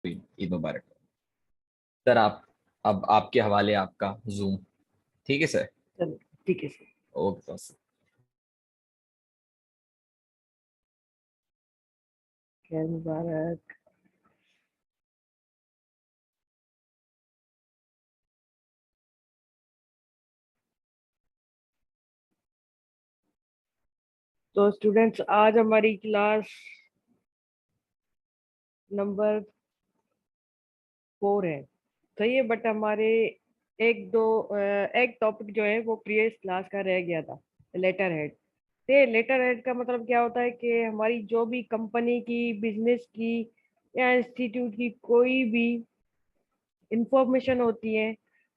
ईद मुबारक sir. आप अब आपके हवाले आपका जूम। ठीक है सर। चलो ठीक है सर। Okay sir. खैर मुबारक। तो स्टूडेंट्स, आज हमारी क्लास नंबर 4 है। सही है, बट हमारे एक टॉपिक जो है वो प्रीवियस क्लास का रह गया था, लेटर हेड। तो लेटर हेड का मतलब क्या होता है कि हमारी जो भी कंपनी की, बिजनेस की या इंस्टीट्यूट की कोई भी इंफॉर्मेशन होती है,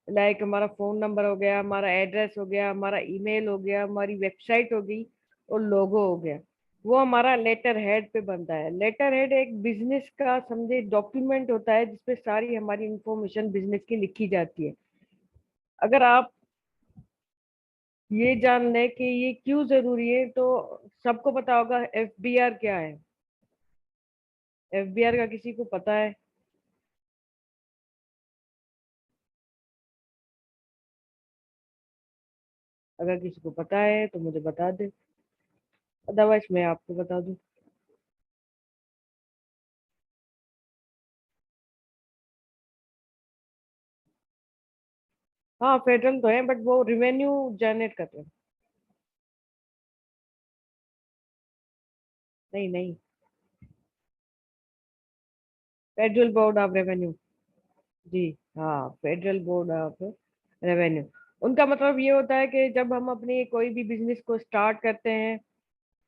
लाइक हमारा फोन नंबर हो गया, हमारा एड्रेस हो गया, हमारा ईमेल हो गया, हमारी वेबसाइट हो गई और लोगो हो गया, वो हमारा लेटर हेड पे बनता है। लेटर हेड एक बिजनेस का समझे डॉक्यूमेंट होता है जिसपे सारी हमारी इंफॉर्मेशन बिजनेस की लिखी जाती है। अगर आप ये जान लें कि ये क्यों जरूरी है, तो सबको पता होगा एफबीआर क्या है। एफबीआर का किसी को पता है? अगर किसी को पता है तो मुझे बता दे, अदरवाइज मैं आपको बता दूं। हाँ, फेडरल तो है बट वो रिवेन्यू जनरेट करते हैं। नहीं नहीं, फेडरल बोर्ड ऑफ रेवेन्यू। जी हाँ, फेडरल बोर्ड ऑफ रेवेन्यू। उनका मतलब ये होता है कि जब हम अपनी कोई भी बिजनेस को स्टार्ट करते हैं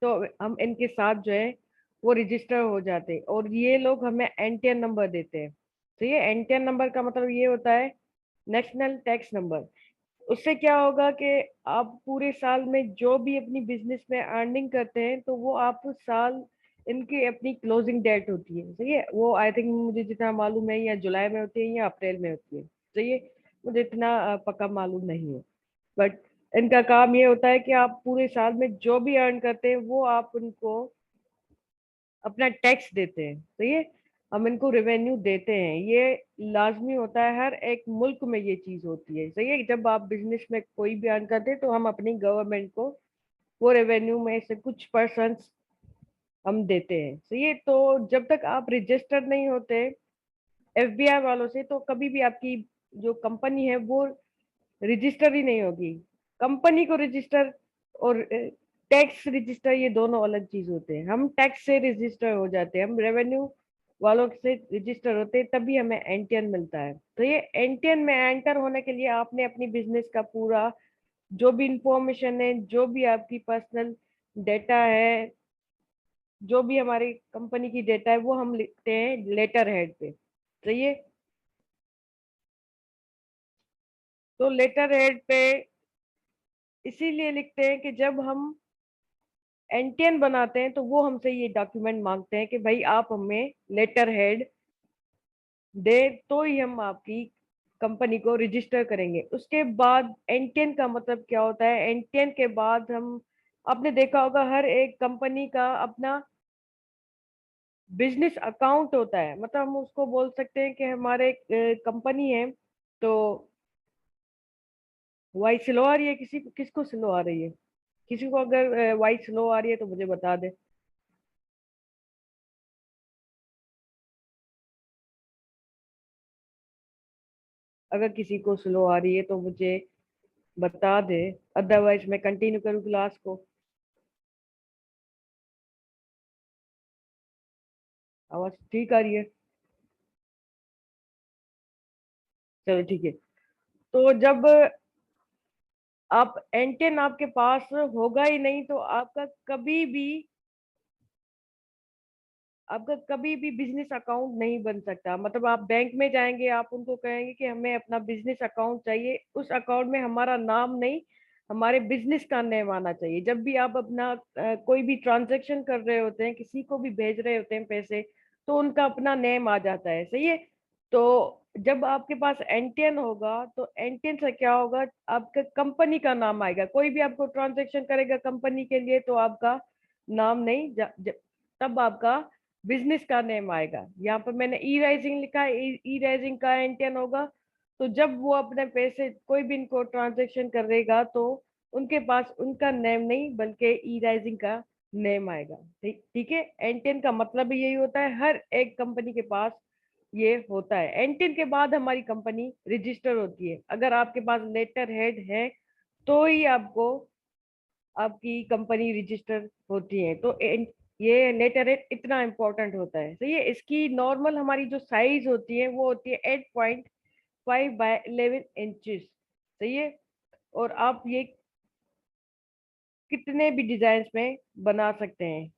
तो हम इनके साथ जो है वो रजिस्टर हो जाते हैं, और ये लोग हमें एनटीएन नंबर देते हैं। तो ये एनटीएन नंबर का मतलब ये होता है नेशनल टैक्स नंबर। उससे क्या होगा कि आप पूरे साल में जो भी अपनी बिजनेस में अर्निंग करते हैं तो वो आप साल इनकी अपनी क्लोजिंग डेट होती है। सही है, वो आई थिंक मुझे जितना मालूम है या जुलाई में होती है या अप्रैल में होती है। सही है, मुझे इतना पक्का मालूम नहीं है, बट इनका काम ये होता है कि आप पूरे साल में जो भी अर्न करते हैं वो आप उनको अपना टैक्स देते हैं। सही है, हम इनको रेवेन्यू देते हैं। ये लाजमी होता है, हर एक मुल्क में ये चीज होती है। सही है, जब आप बिजनेस में कोई भी अर्न करते हैं तो हम अपनी गवर्नमेंट को वो रेवेन्यू में से कुछ परसेंट हम देते हैं। सही है, तो जब तक आप रजिस्टर नहीं होते एफबीआई वालों से तो कभी भी आपकी जो कंपनी है वो रजिस्टर ही नहीं होगी। कंपनी को रजिस्टर और टैक्स रजिस्टर ये दोनों अलग चीज होते हैं। हम टैक्स से रजिस्टर हो जाते हैं, हम रेवेन्यू वालों से रजिस्टर होते हैं, तभी हमें एनटीएन मिलता है। तो ये एनटीएन में एंटर होने के लिए आपने अपनी बिजनेस का पूरा जो भी इंफॉर्मेशन है, जो भी आपकी पर्सनल डेटा है, जो भी हमारी कंपनी की डेटा है, वो हम लिखते हैं लेटर हेड पे। तो ये तो लेटर हेड पे इसीलिए लिखते हैं कि जब हम एनटीएन बनाते हैं तो वो हमसे ये डॉक्यूमेंट मांगते हैं कि भाई आप हमें लेटर हेड दे, तो ही हम आपकी कंपनी को रजिस्टर करेंगे। उसके बाद एनटीएन का मतलब क्या होता है, एनटीएन के बाद हम, आपने देखा होगा हर एक कंपनी का अपना बिजनेस अकाउंट होता है। मतलब हम उसको बोल सकते हैं कि हमारे कंपनी है, तो वाई स्लो आ रही है, किसी को किसको स्लो आ रही है? किसी को अगर वाई स्लो आ रही है तो मुझे बता दे। अगर किसी को स्लो आ रही है तो मुझे बता दे, अदरवाइज मैं कंटिन्यू करूँ क्लास को। आवाज ठीक आ रही है? चलो ठीक है। तो जब आप एंटेन आपके पास होगा ही नहीं तो आपका कभी भी बिजनेस अकाउंट नहीं बन सकता। मतलब आप बैंक में जाएंगे, आप उनको कहेंगे कि हमें अपना बिजनेस अकाउंट चाहिए, उस अकाउंट में हमारा नाम नहीं, हमारे बिजनेस का नेम आना चाहिए। जब भी आप अपना कोई भी ट्रांजैक्शन कर रहे होते हैं, किसी को भी भेज रहे होते हैं पैसे, तो उनका अपना नेम आ जाता है। सही है, तो जब आपके पास एनटीएन होगा तो एनटीएन से क्या होगा, आपका कंपनी का नाम आएगा। कोई भी आपको ट्रांजैक्शन करेगा कंपनी के लिए तो आपका नाम नहीं तब आपका बिजनेस का नेम आएगा। यहाँ पर मैंने ई राइजिंग लिखा है, ई राइजिंग का एंटियन होगा। तो जब वो अपने पैसे कोई भी इनको ट्रांजेक्शन करेगा तो उनके पास उनका नेम नहीं बल्कि ई राइजिंग का नेम आएगा। ठीक ठीक है, एंटियन का मतलब भी यही होता है, हर एक कंपनी के पास ये होता है। एंटियन के बाद हमारी कंपनी रजिस्टर होती है। अगर आपके पास लेटर हेड है तो ही आपको आपकी कंपनी रजिस्टर होती है। तो ये लेटर हेड इतना इम्पोर्टेंट होता है। सही है। इसकी नॉर्मल हमारी जो साइज होती है वो होती है 8.5 by 11 इंचेस। सही है। और आप ये कितने भी डिजाइन में बना सकते हैं।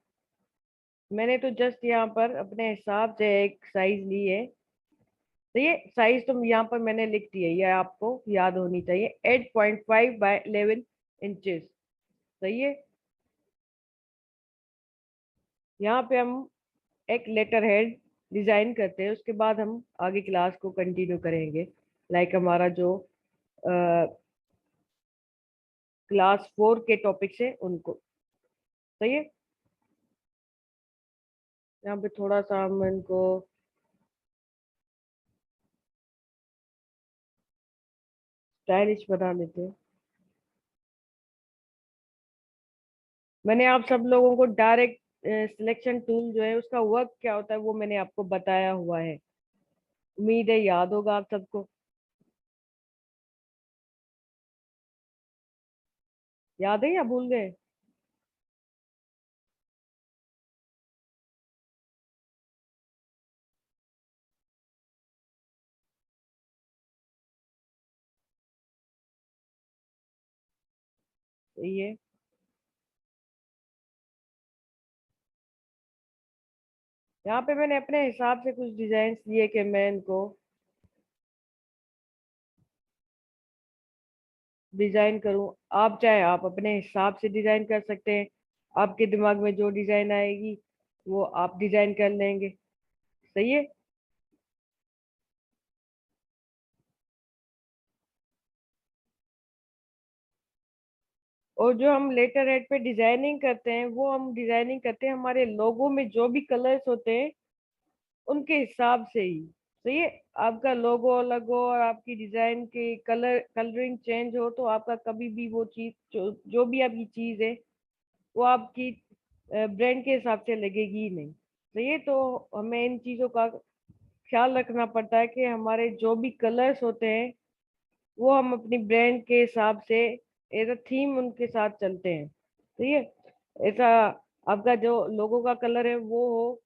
मैंने तो जस्ट यहाँ पर अपने हिसाब से एक साइज ली है। तो ये साइज तो यहाँ पर मैंने लिख दी है, ये आपको याद होनी चाहिए, 8.5 by 11 इंचेस। सही है। यहाँ पे हम एक लेटर हेड डिजाइन करते हैं, उसके बाद हम आगे क्लास को कंटिन्यू करेंगे। लाइक हमारा जो क्लास 4 के टॉपिक्स है उनको। सही है। यहाँ पे थोड़ा सा हम इनको स्टाइलिश बना लेते हैं। मैंने आप सब लोगों को डायरेक्ट सिलेक्शन टूल जो है उसका वर्क क्या होता है वो मैंने आपको बताया हुआ है। उम्मीद है याद होगा आप सबको। याद है या भूल गए? सही है। यहाँ पे मैंने अपने हिसाब से कुछ डिजाइन लिए कि मैं इनको डिजाइन करूं। आप चाहे आप अपने हिसाब से डिजाइन कर सकते हैं। आपके दिमाग में जो डिजाइन आएगी वो आप डिजाइन कर लेंगे। सही है। और जो हम लेटर हेड पे डिजाइनिंग करते हैं वो हम डिजाइनिंग करते हैं हमारे लोगो में जो भी कलर्स होते हैं उनके हिसाब से ही। सही है। आपका लोगो अलग हो और आपकी डिजाइन के कलरिंग चेंज हो तो आपका कभी भी वो चीज जो भी आपकी चीज है वो आपकी ब्रांड के हिसाब से लगेगी ही नहीं। सही है। तो हमें इन चीजों का ख्याल रखना पड़ता है कि हमारे जो भी कलर्स होते हैं वो हम अपनी ब्रांड के हिसाब से एज अ थीम उनके साथ चलते हैं। ठीक है। ऐसा आपका जो लोगो का कलर है वो हो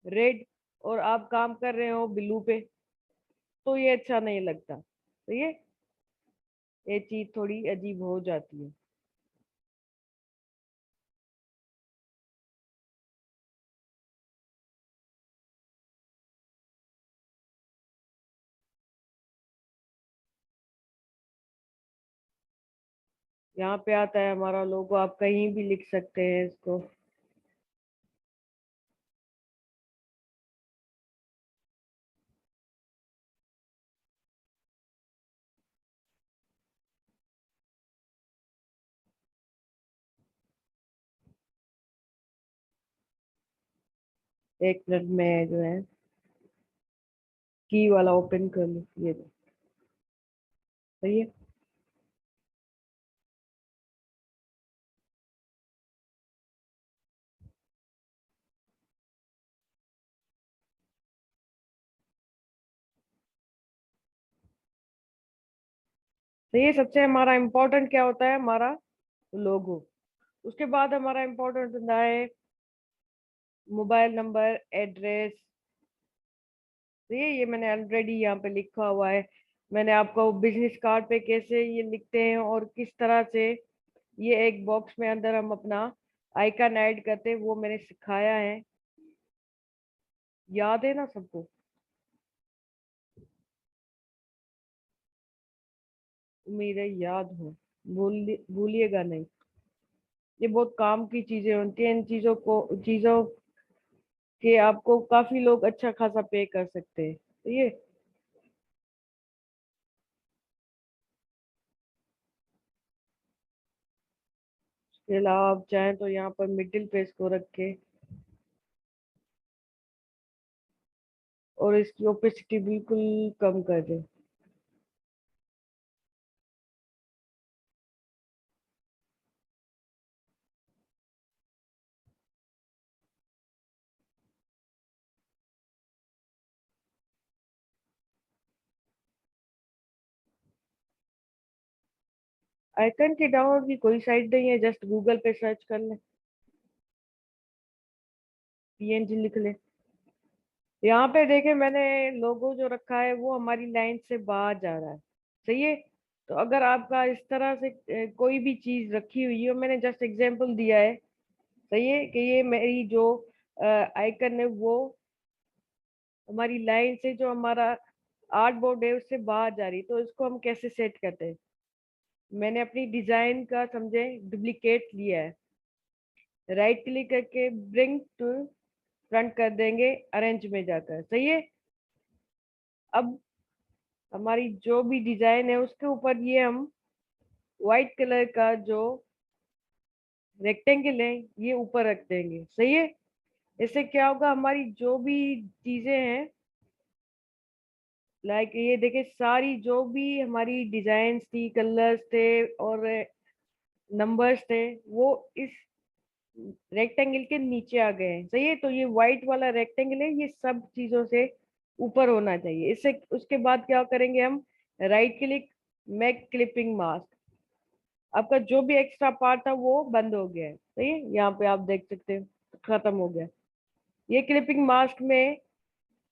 रेड और आप काम कर रहे हो ब्लू पे तो ये अच्छा नहीं लगता। तो ये चीज थोड़ी अजीब हो जाती है। यहाँ पे आता है हमारा लोगो, आप कहीं भी लिख सकते हैं इसको। एक मिनट में जो है की वाला ओपन कर लो ये लो। सही है। तो ये सबसे हमारा इम्पोर्टेंट क्या होता है, हमारा लोगो। उसके बाद हमारा इम्पोर्टेंट होता है मोबाइल नंबर, एड्रेस। तो ये मैंने ऑलरेडी यहाँ पे लिखा हुआ है। मैंने आपको बिजनेस कार्ड पे कैसे ये लिखते हैं और किस तरह से ये एक बॉक्स में अंदर हम अपना आइकन ऐड करते हैं वो मैंने सिखाया है। याद है ना सबको? उम्मीद है याद हो। भूलिएगा नहीं। ये बहुत काम की चीजें होती हैं। इन चीजों के आपको काफी लोग अच्छा खासा पे कर सकते हैं। तो ये इसके अलावा आप चाहें तो यहाँ पर मिडिल पेज को रख के और इसकी ओपेसिटी बिल्कुल कम कर दें। आइकन की डाउनलोड की कोई साइट नहीं है, जस्ट गूगल पे सर्च कर ले, पीएनजी लिख ले। यहाँ पे देखे मैंने लोगो जो रखा है वो हमारी लाइन से बाहर जा रहा है, सही है। तो अगर आपका इस तरह से कोई भी चीज रखी हुई है, मैंने जस्ट एग्जांपल दिया है, सही है, कि ये मेरी जो आइकन है वो हमारी लाइन से, जो हमारा आर्ट बोर्ड है उससे बाहर जा रही, तो इसको हम कैसे सेट करते हैं। मैंने अपनी डिजाइन का समझे डुप्लीकेट लिया है, राइट क्लिक करके ब्रिंग टू फ्रंट कर देंगे अरेंज में जाकर, सही है। अब हमारी जो भी डिजाइन है उसके ऊपर ये हम व्हाइट कलर का जो रेक्टेंगल है ये ऊपर रख देंगे, सही है। इससे क्या होगा, हमारी जो भी चीजें हैं, लाइक ये देखिए, सारी जो भी हमारी डिजाइन्स थी, कलर्स थे और नंबर्स थे, वो इस रेक्टेंगल के नीचे आ गए हैं, सही है। तो ये व्हाइट वाला रेक्टेंगल है, ये सब चीजों से ऊपर होना चाहिए। इससे उसके बाद क्या करेंगे हम, right click, make clipping mask, आपका जो भी एक्स्ट्रा पार्ट था वो बंद हो गया है, सही है। यहाँ पे आप देख सकते हैं खत्म हो गया। ये क्लिपिंग मास्क में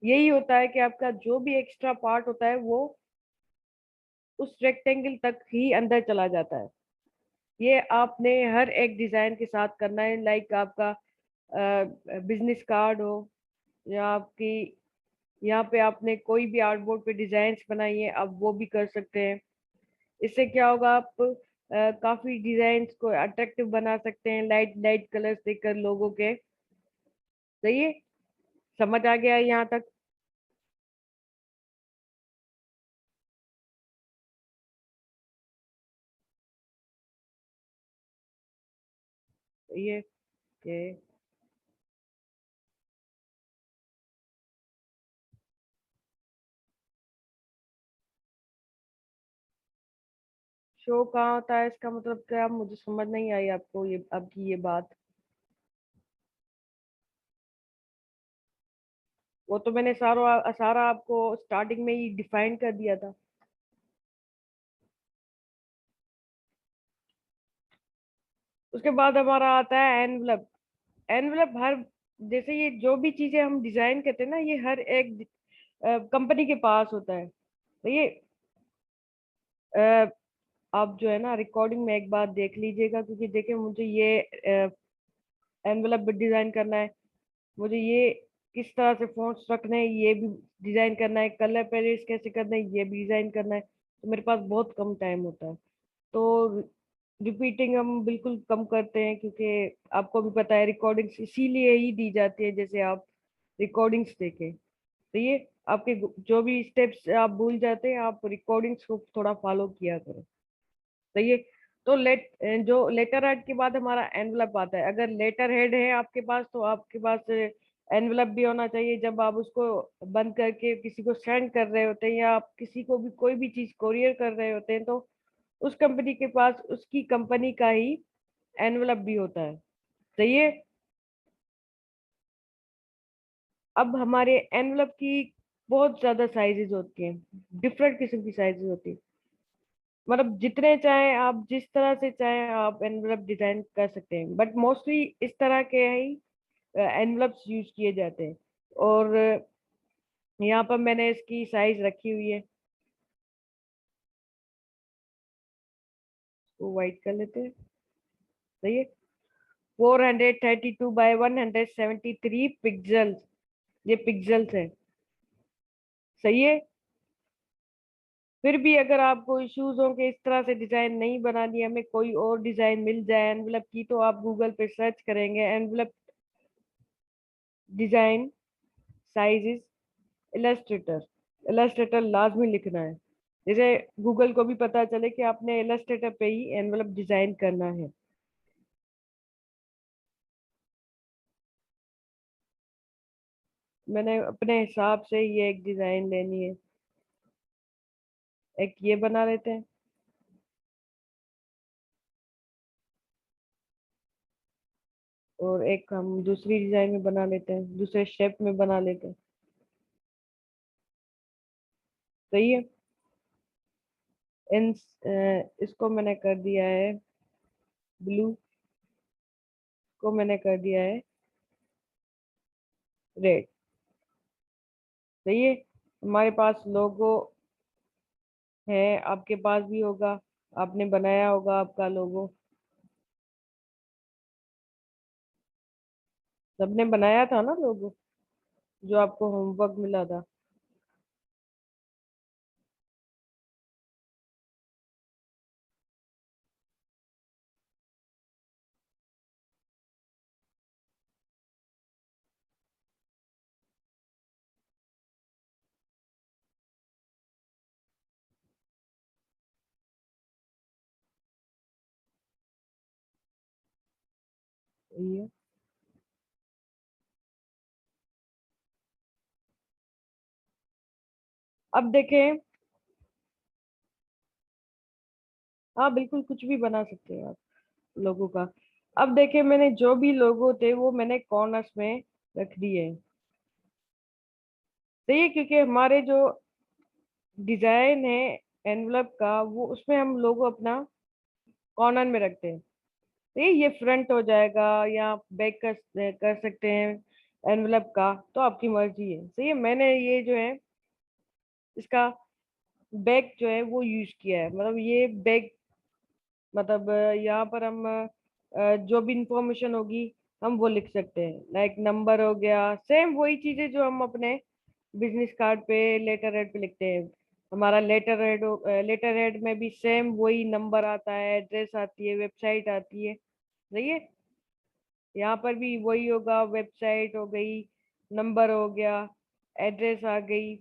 यही होता है कि आपका जो भी एक्स्ट्रा पार्ट होता है वो उस रेक्टेंगल तक ही अंदर चला जाता है। ये आपने हर एक डिजाइन के साथ करना है, लाइक आपका बिजनेस कार्ड हो, या आपकी यहाँ पे आपने कोई भी आर्टबोर्ड पे डिजाइन्स बनाई है, आप वो भी कर सकते हैं। इससे क्या होगा, आप काफी डिजाइन्स को अट्रैक्टिव बना सकते हैं, लाइट लाइट कलर्स देकर लोगों के, सही है। समझ आ गया है यहाँ तक। ये के शो कहाँ होता है, इसका मतलब क्या, मुझे समझ नहीं आई आपको ये आपकी ये बात। वो तो मैंने सारा सारा आपको स्टार्टिंग में ही डिफाइन कर दिया था। उसके बाद हमारा आता है एनवलप। एनवलप हर, जैसे ये जो भी चीजें हम डिजाइन करते हैं ना, ये हर एक कंपनी के पास होता है, तो ये आप जो है ना रिकॉर्डिंग में एक बार देख लीजिएगा, क्योंकि देखिए मुझे ये एनवलप भी डिजाइन करना है, मुझे ये किस तरह से fonts रखने हैं ये भी डिजाइन करना है, कलर पैलेट्स कैसे करना है ये भी डिजाइन करना है, तो मेरे पास बहुत कम टाइम होता है। तो रिपीटिंग हम बिल्कुल कम करते हैं, क्योंकि आपको भी पता है रिकॉर्डिंग्स इसीलिए ही दी जाती है, जैसे आप रिकॉर्डिंग्स देखें, तो ये आपके जो भी स्टेप्स आप भूल जाते हैं, आप रिकॉर्डिंग्स को थोड़ा फॉलो किया करें, सही है। तो जो लेटर हेड के बाद हमारा एनवलप आता है, अगर लेटर हेड है आपके पास तो आपके पास एनवलप भी होना चाहिए। जब आप उसको बंद करके किसी को सेंड कर रहे होते हैं, या आप किसी को भी कोई भी चीज कोरियर कर रहे होते हैं, तो उस कंपनी के पास उसकी कंपनी का ही एनवलप भी होता है, सही है। अब हमारे एनवलप की बहुत ज्यादा साइजेस होती हैं, डिफरेंट किस्म की साइजेस होती है, मतलब जितने चाहे आप, जिस तरह से चाहे आप एनवलप डिजाइन कर सकते हैं, बट मोस्टली इस तरह के ही एनवलप्स यूज किए जाते हैं। और यहाँ पर मैंने इसकी साइज रखी हुई है, वो वाइट कर लेते हैं, सही है। 432 by 173 पिक्सल्स, ये पिक्सल्स है, सही है। फिर भी अगर आपको इश्यूज हो कि इस तरह से डिजाइन नहीं बनानी, हमें कोई और डिजाइन मिल जाए एनवलप की, तो आप गूगल पे सर्च करेंगे envelope design sizes Illustrator, Illustrator लाजमी लिखना है, जैसे गूगल को भी पता चले कि आपने इलस्ट्रेटर पे ही एनवलप डिजाइन करना है। मैंने अपने हिसाब से ये एक डिजाइन लेनी है। एक ये बना लेते हैं, और एक हम दूसरी डिजाइन में बना लेते हैं, दूसरे शेप में बना लेते हैं। सही है। इन इसको मैंने कर दिया है ब्लू, को मैंने कर दिया है रेड। सही है। हमारे पास लोगो है, आपके पास भी होगा, आपने बनाया होगा आपका लोगो, सबने बनाया था ना लोगो, जो आपको होमवर्क मिला था। ये अब देखें, हाँ बिल्कुल कुछ भी बना सकते हैं आप लोगों का। अब देखें, मैंने जो भी लोगो थे वो मैंने कॉर्नर्स में रख दिए। सही है, क्योंकि हमारे जो डिजाइन है एनवलप का, वो उसमें हम लोगो अपना कॉर्नर में रखते हैं। ये फ्रंट हो जाएगा या बैक कर सकते हैं एनवलप का, तो आपकी मर्जी है। सही है, मैंने ये जो है इसका बैक जो है वो यूज किया है, मतलब ये बैक, मतलब यहाँ पर हम जो भी इंफॉर्मेशन होगी हम वो लिख सकते हैं, लाइक नंबर हो गया, सेम वही चीजें जो हम अपने बिजनेस कार्ड पे, लेटर हेड पे लिखते हैं। हमारा लेटर हेड में भी सेम वही नंबर आता है, एड्रेस आती है, वेबसाइट आती है। सही है, यहाँ पर भी वही होगा, वेबसाइट हो गई, नंबर हो गया, एड्रेस आ गई।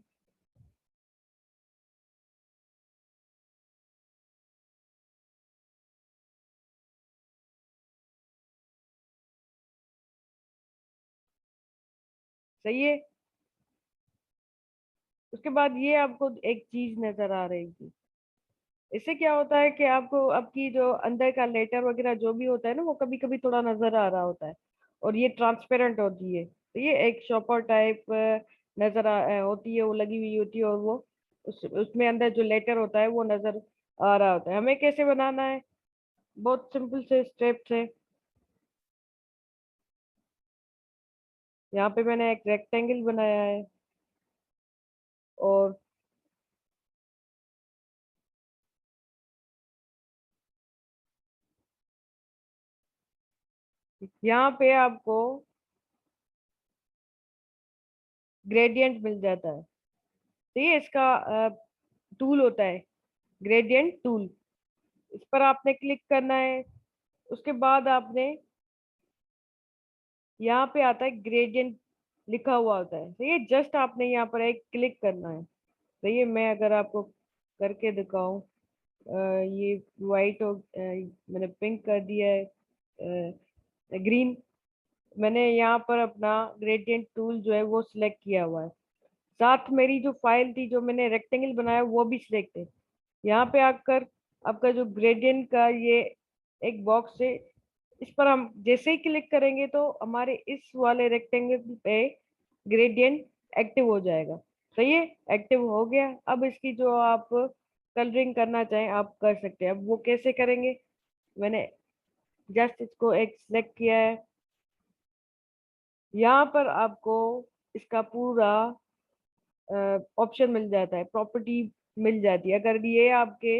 सही है। उसके बाद ये आपको एक चीज नजर आ रही थी, इससे क्या होता है कि आपको आपकी जो अंदर का लेटर वगैरह जो भी होता है ना, वो कभी कभी थोड़ा नजर आ रहा होता है, और ये ट्रांसपेरेंट होती है। तो ये एक शॉपर टाइप होती है, वो लगी हुई होती है, और वो उसमें अंदर जो लेटर होता है वो नजर आ रहा होता है। हमें कैसे बनाना है, बहुत सिंपल से स्टेप्स है। यहाँ पे मैंने एक रेक्टेंगल बनाया है, और यहाँ पे आपको ग्रेडियंट मिल जाता है। तो ये इसका टूल होता है, ग्रेडियंट टूल। इस पर आपने क्लिक करना है। उसके बाद आपने, यहाँ पे आता है ग्रेडियंट लिखा हुआ होता है, तो ये जस्ट आपने यहाँ पर एक क्लिक करना है। तो ये मैं अगर आपको करके दिखाऊं, ये वाइट हो, मैंने पिंक कर दिया है, ग्रीन। मैंने यहाँ पर अपना ग्रेडियंट टूल जो है वो सिलेक्ट किया हुआ है, साथ मेरी जो फाइल थी जो मैंने रेक्टेंगल बनाया वो भी सिलेक्ट है। यहाँ पे आकर आपका जो ग्रेडियंट का ये एक बॉक्स है, इस पर हम जैसे ही क्लिक करेंगे तो हमारे इस वाले रेक्टेंगल पे ग्रेडियंट एक्टिव हो जाएगा। सही है, एक्टिव हो गया। अब इसकी जो आप कलरिंग करना चाहें आप कर सकते हैं। अब वो कैसे करेंगे, मैंने जस्ट इसको एक सिलेक्ट किया है। यहाँ पर आपको इसका पूरा ऑप्शन मिल जाता है, प्रॉपर्टी मिल जाती है। अगर ये आपके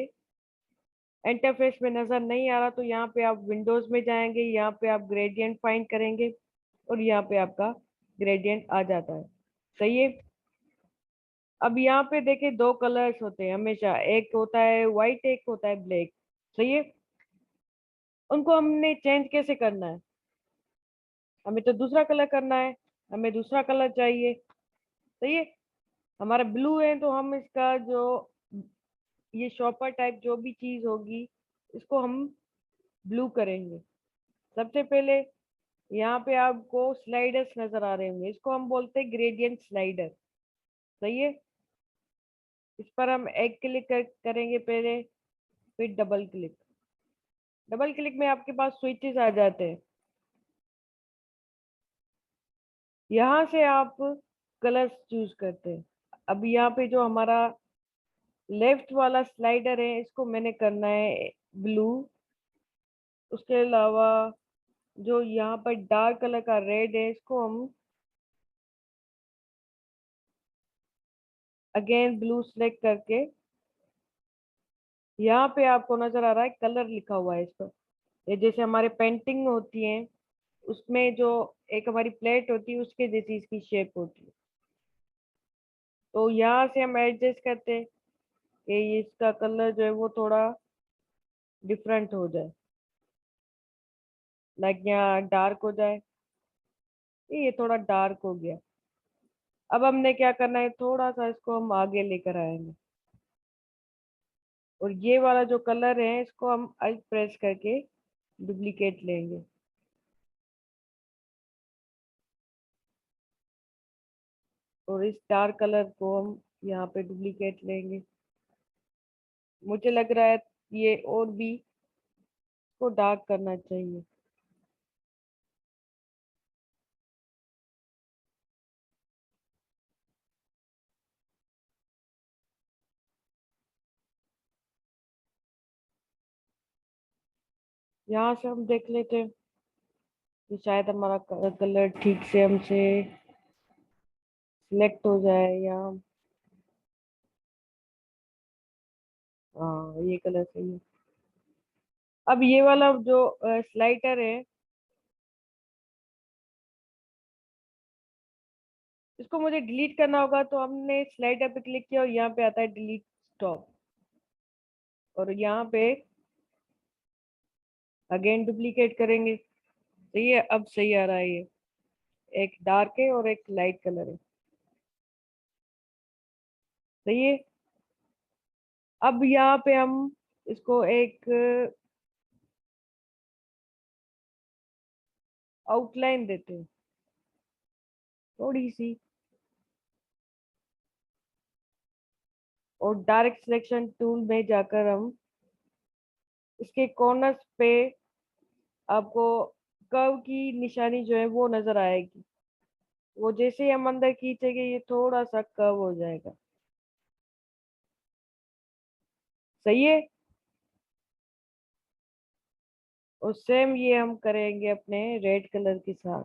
इंटरफेस में नजर नहीं आ रहा तो यहाँ पे आप विंडोज में जाएंगे, यहाँ पे आप ग्रेडियंट फाइंड करेंगे, और यहाँ पे आपका ग्रेडियंट आ जाता है। सही है। अब यहाँ पे देखिए दो कलर्स होते हैं हमेशा, एक होता है व्हाइट, एक होता है ब्लैक। सही है, उनको हमने चेंज कैसे करना है, हमें तो दूसरा कलर करना है, हमें दूसरा कलर चाहिए। सही है, हमारा ब्लू है तो हम इसका जो ये शॉपर टाइप जो भी चीज होगी इसको हम ब्लू करेंगे। सबसे पहले यहाँ पे आपको स्लाइडर्स नजर आ रहे होंगे, इसको हम बोलते हैं ग्रेडियंट स्लाइडर। सही है। इस पर हम एक क्लिक करेंगे पहले, फिर डबल क्लिक। डबल क्लिक में आपके पास स्विचेस आ जाते हैं। यहाँ से आप कलर्स चूज करते हैं। अब यहाँ पे जो हमारा लेफ्ट वाला स्लाइडर है, इसको मैंने करना है ब्लू। उसके अलावा जो यहाँ पर डार्क कलर का रेड है, इसको हम अगेन ब्लू सेलेक्ट करके, यहाँ पे आपको नजर आ रहा है कलर लिखा हुआ है इस पर। ये जैसे हमारे पेंटिंग होती है, उसमें जो एक हमारी प्लेट होती है, उसके जैसी इसकी शेप होती है। तो यहाँ से हम एडजस्ट करते हैं कि ये इसका कलर जो है वो थोड़ा डिफरेंट हो जाए, लाइक यहाँ डार्क हो जाए। ये थोड़ा डार्क हो गया। अब हमने क्या करना है, थोड़ा सा इसको हम आगे लेकर आएंगे, और ये वाला जो कलर है इसको हम अल्ट प्रेस करके डुप्लीकेट लेंगे। और इस डार्क कलर को हम यहाँ पे डुप्लीकेट लेंगे। मुझे लग रहा है ये और भी इसको डार्क करना चाहिए। यहाँ से हम देख लेते हैं कि शायद हमारा कलर ठीक से हमसे सिलेक्ट हो जाए, या हाँ ये कलर सही है। अब ये वाला जो स्लाइडर है, इसको मुझे डिलीट करना होगा, तो हमने स्लाइडर पे क्लिक किया और यहाँ पे आता है डिलीट स्टॉप, और यहाँ पे अगेन डुप्लीकेट करेंगे। सही है, अब सही आ रहा है ये। एक डार्क है और एक लाइट कलर है। सही है। अब यहाँ पे हम इसको एक आउटलाइन देते हैं थोड़ी सी, और डायरेक्ट सिलेक्शन टूल में जाकर हम इसके कॉर्नर्स पे आपको कर्व की निशानी जो है वो नजर आएगी। वो जैसे ही हम अंदर खींचेंगे, ये थोड़ा सा कर्व हो जाएगा। सही है। और सेम ये हम करेंगे अपने रेड कलर के साथ।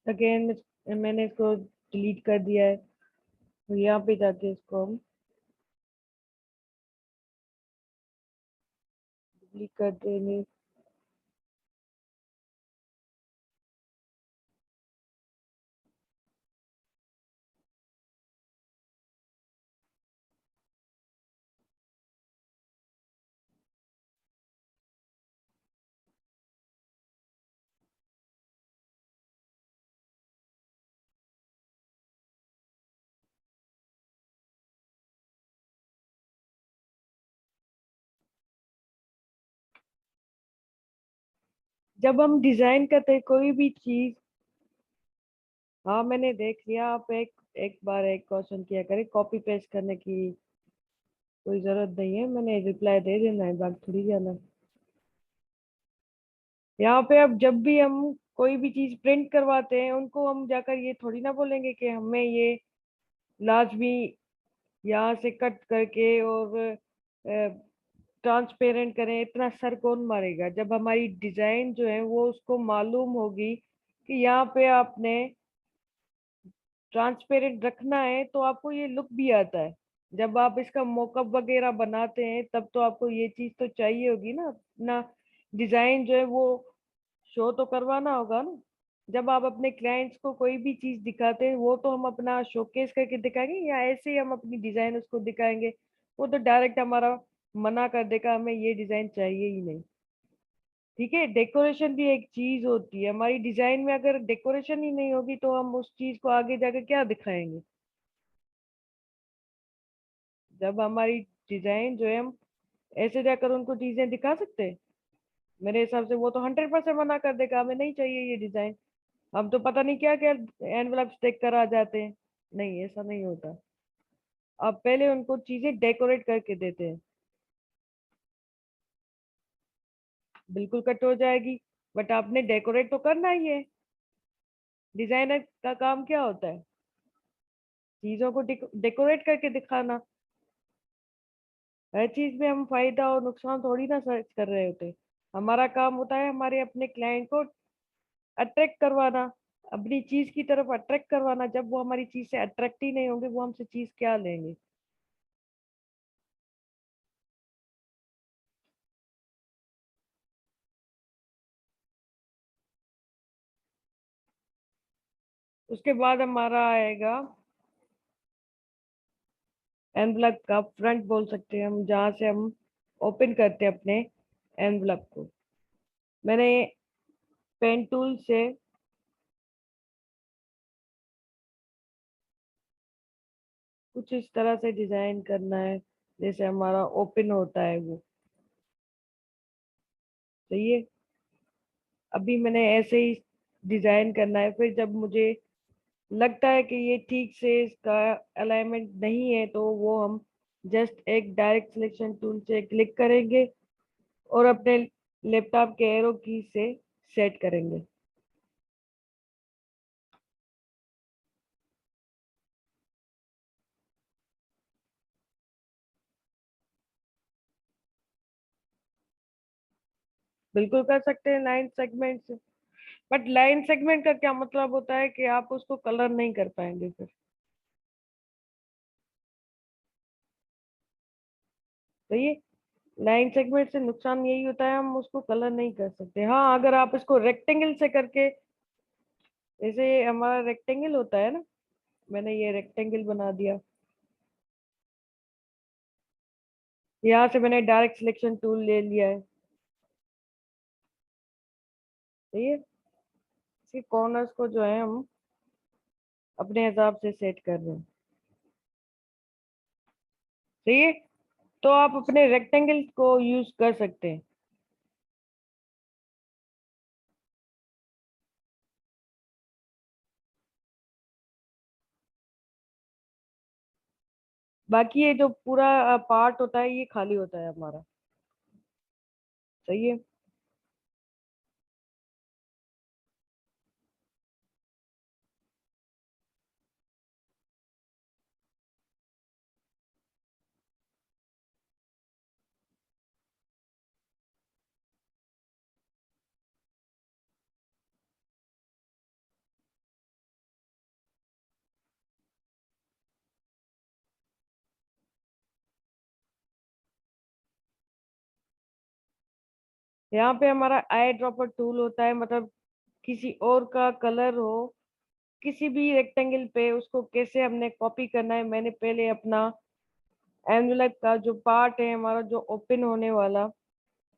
अगेन मैंने इसको डिलीट कर दिया है, तो यहाँ पे जाके इसको हम डिलीट कर देंगे। जब हम डिजाइन करते हैं कोई भी चीज, हाँ मैंने देख लिया। आप एक एक बार एक क्वेश्चन किया करें, कॉपी पेस्ट करने की कोई जरूरत नहीं है, मैंने रिप्लाई दे देना है, बात थोड़ी जाना। यहाँ पे अब जब भी हम कोई भी चीज प्रिंट करवाते हैं, उनको हम जाकर ये थोड़ी ना बोलेंगे कि हमें ये लाजमी यहाँ से कट करके और ट्रांसपेरेंट करें। इतना सर कौन मारेगा, जब हमारी डिजाइन जो है वो उसको मालूम होगी कि यहाँ पे आपने ट्रांसपेरेंट रखना है तो आपको ये लुक भी आता है। जब आप इसका मोकअप वगैरह बनाते हैं तब तो आपको ये चीज तो चाहिए होगी ना, अपना डिजाइन जो है वो शो तो करवाना होगा ना। जब आप अपने क्लाइंट्स को कोई भी चीज दिखाते हैं वो तो हम अपना शोकेस करके दिखाएंगे या ऐसे ही हम अपनी डिजाइन उसको दिखाएंगे? वो तो डायरेक्ट हमारा मना कर देगा, हमें ये डिजाइन चाहिए ही नहीं। ठीक है, डेकोरेशन भी एक चीज होती है हमारी डिजाइन में, अगर डेकोरेशन ही नहीं होगी तो हम उस चीज को आगे जाकर क्या दिखाएंगे? जब हमारी डिजाइन जो है हम ऐसे जाकर उनको चीजें दिखा सकते हैं? मेरे हिसाब से वो तो 100% मना कर देगा, हमें नहीं चाहिए ये डिजाइन। हम तो पता नहीं क्या क्या एनवलप्स देख कर आ जाते हैं। नहीं, ऐसा नहीं होता। आप पहले उनको चीजें डेकोरेट करके देते हैं। बिल्कुल कट हो जाएगी, बट आपने डेकोरेट तो करना ही है। डिजाइनर का काम क्या होता है? चीजों को डेकोरेट करके दिखाना। हर चीज में हम फायदा और नुकसान थोड़ी ना सर्च कर रहे होते। हमारा काम होता है हमारे अपने क्लाइंट को अट्रैक्ट करवाना, अपनी चीज की तरफ अट्रैक्ट करवाना। जब वो हमारी चीज से अट्रैक्ट ही नहीं होंगे वो हमसे चीज क्या लेंगे? उसके बाद हमारा आएगा एनवलप का फ्रंट बोल सकते हैं हम, जहाँ से हम ओपन करते हैं अपने एनवलप को। मैंने पेन टूल से कुछ इस तरह से डिजाइन करना है जैसे हमारा ओपन होता है वो। सही है, अभी मैंने ऐसे ही डिजाइन करना है। फिर जब मुझे लगता है कि ये ठीक से इसका अलाइनमेंट नहीं है तो वो हम जस्ट एक डायरेक्ट सिलेक्शन टूल से क्लिक करेंगे और अपने लैपटॉप के एरो की से सेट करेंगे। बिल्कुल कर सकते हैं लाइन सेगमेंट से, बट लाइन सेगमेंट का क्या मतलब होता है कि आप उसको कलर नहीं कर पाएंगे फिर। तो ये लाइन सेगमेंट से नुकसान यही होता है, हम उसको कलर नहीं कर सकते। हाँ, अगर आप इसको रेक्टेंगल से करके, जैसे हमारा रेक्टेंगल होता है ना, मैंने ये रेक्टेंगल बना दिया। यहाँ से मैंने डायरेक्ट सिलेक्शन टूल ले लिया है। सही है, इसके कॉर्नर्स को जो है हम अपने हिसाब से सेट कर रहे हैं। सही है, तो आप अपने रेक्टेंगल को यूज कर सकते हैं। बाकी ये जो पूरा पार्ट होता है ये खाली होता है हमारा। सही है, यहाँ पे हमारा आई ड्रॉपर टूल होता है, मतलब किसी और का कलर हो किसी भी रेक्टेंगल पे, उसको कैसे हमने कॉपी करना है। मैंने पहले अपना एनवलप का जो पार्ट है हमारा जो ओपन होने वाला,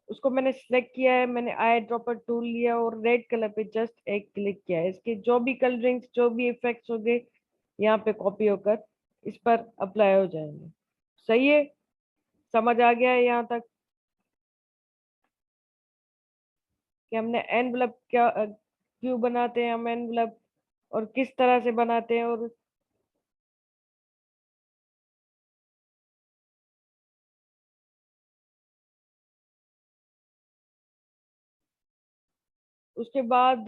उसको मैंने सिलेक्ट किया है। मैंने आई ड्रॉपर टूल लिया और रेड कलर पे जस्ट एक क्लिक किया है। इसके जो भी कलरिंग्स जो भी इफेक्ट्स होंगे यहाँ पे कॉपी होकर इस पर अप्लाई हो जाएंगे। सही है, समझ आ गया है यहाँ तक कि हमने एनवलप क्या क्यों बनाते हैं हम एनवलप, और किस तरह से बनाते हैं। और उसके बाद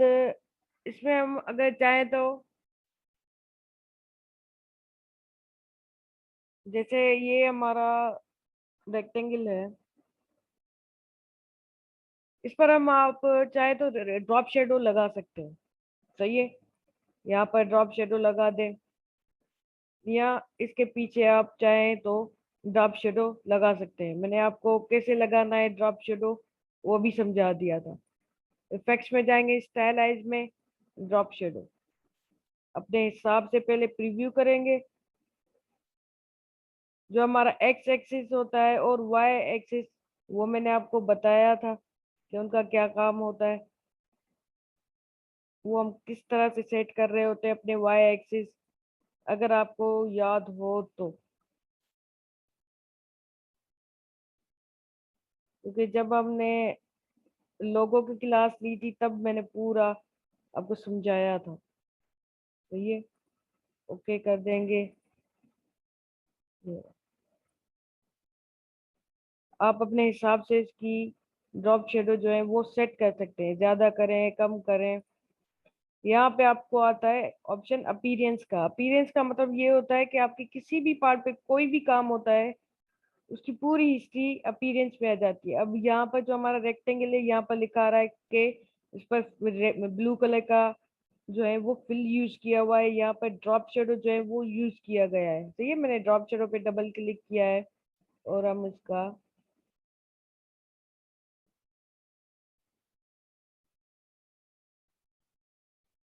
इसमें हम अगर चाहें तो, जैसे ये हमारा रेक्टेंगल है, इस पर हम आप चाहे तो ड्रॉप शेडो लगा सकते हैं। सही है। यहाँ पर ड्रॉप शेडो लगा दें, या इसके पीछे आप चाहें तो ड्रॉप शेडो लगा सकते हैं। मैंने आपको कैसे लगाना है ड्रॉप शेडो वो भी समझा दिया था। इफेक्ट्स में जाएंगे, स्टाइलाइज में ड्रॉप शेडो अपने हिसाब से पहले प्रीव्यू करेंगे। जो हमारा एक्स एक्सिस होता है और वाई एक्सिस, वो मैंने आपको बताया था कि उनका क्या काम होता है। वो हम किस तरह से सेट कर रहे होते हैं अपने वाई एक्सिस, अगर आपको याद हो तो। क्योंकि जब हमने लोगों की क्लास ली थी तब मैंने पूरा आपको समझाया था। तो ये ओके कर देंगे। ये आप अपने हिसाब से इसकी ड्रॉप शेडो जो है वो सेट कर सकते हैं, ज्यादा करें कम करें। यहाँ पे आपको आता है ऑप्शन अपीयरेंस का। अपीयरेंस का मतलब ये होता है कि आपके किसी भी पार्ट पे कोई भी काम होता है उसकी पूरी हिस्ट्री अपीयरेंस में आ जाती है। अब यहाँ पर जो हमारा रेक्टेंगल है, यहाँ पर लिखा आ रहा है कि इस पर ब्लू कलर का जो है वो फिल यूज किया हुआ है। यहाँ पर ड्रॉप शेडो जो है वो यूज किया गया है। तो ये मैंने ड्रॉप शेडो पे डबल क्लिक किया है और हम इसका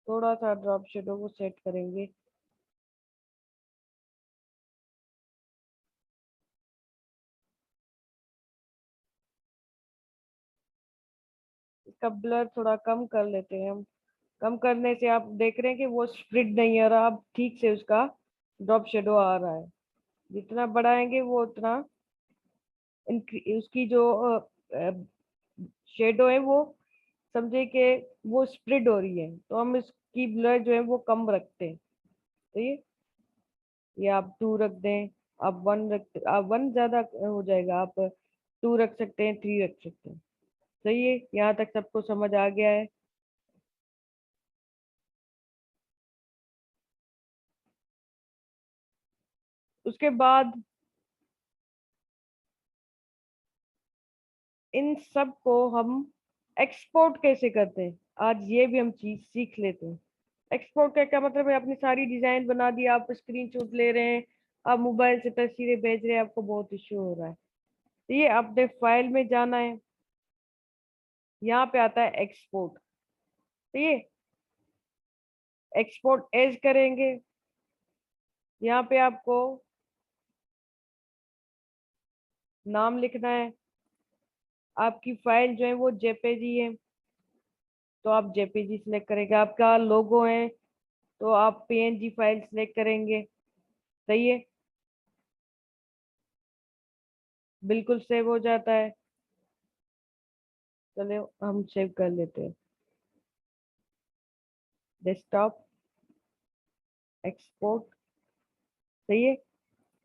थोड़ा सा ड्रॉप शेडो को सेट करेंगे। इसका ब्लर थोड़ा कम कर लेते हैं हम। कम करने से आप देख रहे हैं कि वो स्प्लिट नहीं आ रहा, अब ठीक से उसका ड्रॉप शेडो आ रहा है। जितना बढ़ाएंगे वो उतना उसकी जो शेडो है वो समझे कि वो स्प्लिट हो रही है, तो हम इसकी ब्लर जो है वो कम रखते हैं। तो ये आप 2 रख दें, आप 1 रख, आप 1 ज्यादा हो जाएगा, आप 2 रख सकते हैं, 3 रख सकते हैं। सही है, यहाँ तक सबको समझ आ गया है। उसके बाद इन सब को हम एक्सपोर्ट कैसे करते हैं, आज ये भी हम चीज सीख लेते हैं। एक्सपोर्ट का क्या मतलब है, अपनी सारी डिजाइन बना दी, आप स्क्रीनशॉट ले रहे हैं, आप मोबाइल से तस्वीरें भेज रहे हैं, आपको बहुत इश्यू हो रहा है। तो ये आपने फाइल में जाना है, यहाँ पे आता है एक्सपोर्ट। तो ये एक्सपोर्ट एज करेंगे। यहाँ पे आपको नाम लिखना है। आपकी फाइल जो है वो जेपीजी है तो आप जेपीजी सिलेक्ट करेंगे। आपका लोगो है तो आप पीएनजी फाइल सिलेक्ट करेंगे। सही है, बिल्कुल सेव हो जाता है। चलो हम सेव कर लेते हैं। Desktop, export. सही है,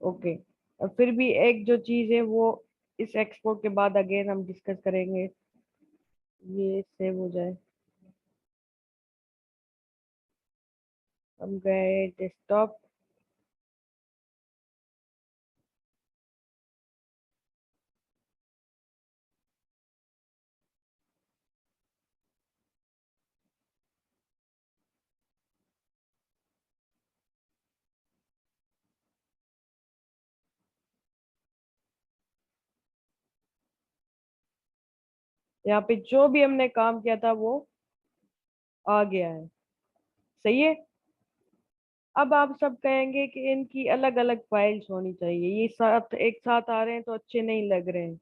ओके। और फिर भी एक जो चीज है वो इस एक्सपोर्ट के बाद अगेन हम डिस्कस करेंगे, ये सेव हो जाए। हम गए डेस्कटॉप, यहाँ पे जो भी हमने काम किया था वो आ गया है। सही है। अब आप सब कहेंगे कि इनकी अलग अलग फाइल्स होनी चाहिए, ये साथ एक साथ आ रहे हैं तो अच्छे नहीं लग रहे हैं।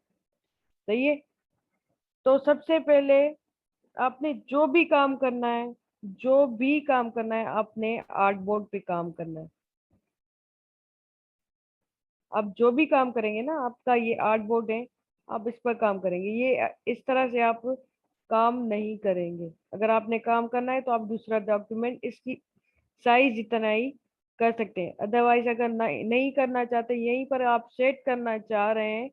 सही है, तो सबसे पहले आपने जो भी काम करना है, जो भी काम करना है आपने आर्टबोर्ड पे काम करना है। आप जो भी काम करेंगे ना, आपका ये आर्टबोर्ड है, आप इस पर काम करेंगे। ये इस तरह से आप काम नहीं करेंगे। अगर आपने काम करना है तो आप दूसरा डॉक्यूमेंट इसकी साइज इतना ही कर सकते हैं। अदरवाइज अगर नहीं करना चाहते, यहीं पर आप सेट करना चाह रहे हैं,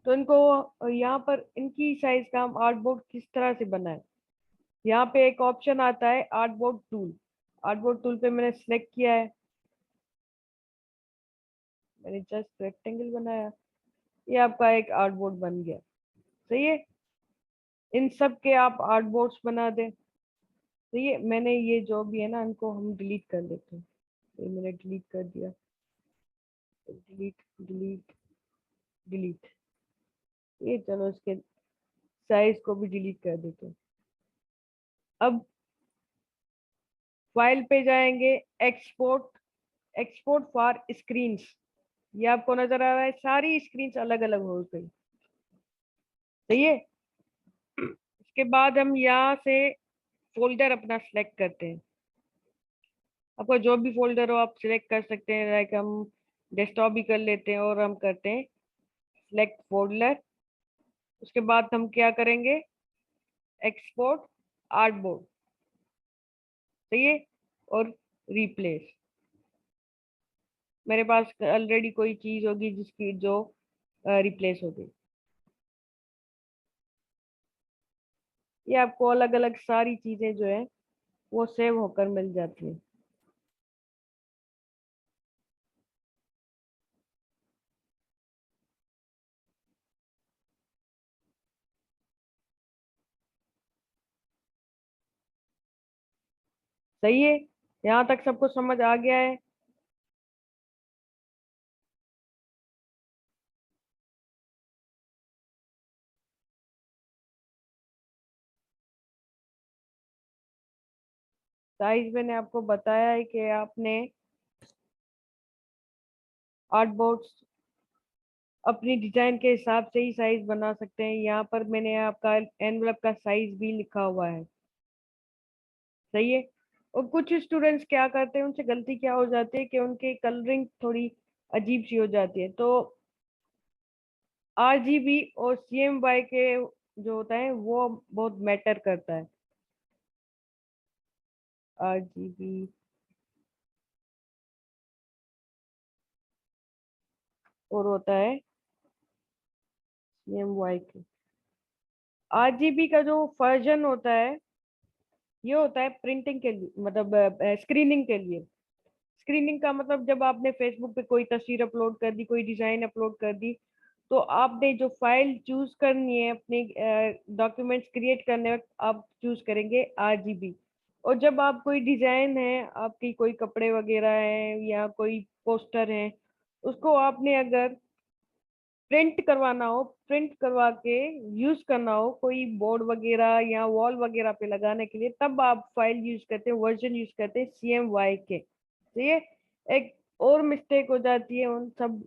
तो इनको यहाँ पर इनकी साइज का हम आर्टबोर्ड किस तरह से बनाए। यहाँ पे एक ऑप्शन आता है आर्टबोर्ड टूल। आर्टबोर्ड टूल पे मैंने सेलेक्ट किया है, मैंने जस्ट रेक्टेंगल बनाया, ये आपका एक आर्टबोर्ड बन गया। सही है, इन सब के आप आर्टबोर्ड्स बना दें। तो ये मैंने ये जो भी है ना, इनको हम डिलीट कर देते हैं। ये मैंने डिलीट कर दिया, डिलीट डिलीट डिलीट। ये चलो इसके साइज को भी डिलीट कर देते हैं। अब फाइल पे जाएंगे, एक्सपोर्ट, एक्सपोर्ट फॉर स्क्रीन्स। ये आपको नजर आ रहा है, सारी स्क्रीन्स अलग अलग हो गई। सही है। इसके बाद हम यहाँ से फोल्डर अपना सिलेक्ट करते हैं। आपका जो भी फोल्डर हो आप सिलेक्ट कर सकते हैं, लाइक हम डेस्कटॉप भी कर लेते हैं, और हम करते हैं सिलेक्ट फोल्डर। उसके बाद हम क्या करेंगे, एक्सपोर्ट आर्टबोर्ड। सही है। और रिप्लेस, मेरे पास ऑलरेडी कोई चीज होगी जिसकी जो रिप्लेस हो गई। ये आपको अलग अलग सारी चीजें जो है वो सेव होकर मिल जाती है। सही है। यहाँ तक सबको समझ आ गया है। साइज मैंने आपको बताया है कि आपने आर्टबोर्ड्स अपनी डिजाइन के हिसाब से ही साइज बना सकते हैं। यहाँ पर मैंने आपका एनवलप का साइज भी लिखा हुआ है। सही है। और कुछ स्टूडेंट्स क्या करते हैं, उनसे गलती क्या हो जाती है कि उनके कलरिंग थोड़ी अजीब सी हो जाती है। तो आरजीबी और सीएमवाई के जो होता है वो बहुत मैटर करता है। आरजीबी और होता है सीएमवाई के। आरजीबी का जो वर्जन होता है ये होता है प्रिंटिंग के लिए, मतलब स्क्रीनिंग के लिए। स्क्रीनिंग का मतलब जब आपने फेसबुक पे कोई तस्वीर अपलोड कर दी, कोई डिजाइन अपलोड कर दी, तो आपने जो फाइल चूज करनी है अपने डॉक्यूमेंट्स क्रिएट करने वक्त आप चूज करेंगे आरजीबी। और जब आप कोई डिजाइन है आपकी, कोई कपड़े वगैरह है या कोई पोस्टर है, उसको आपने अगर प्रिंट करवाना हो, प्रिंट करवा के यूज करना हो कोई बोर्ड वगैरह या वॉल वगैरह पे लगाने के लिए, तब आप फाइल यूज करते हैं, वर्जन यूज करते हैं CMY के। तो ये एक और मिस्टेक हो जाती है उन सब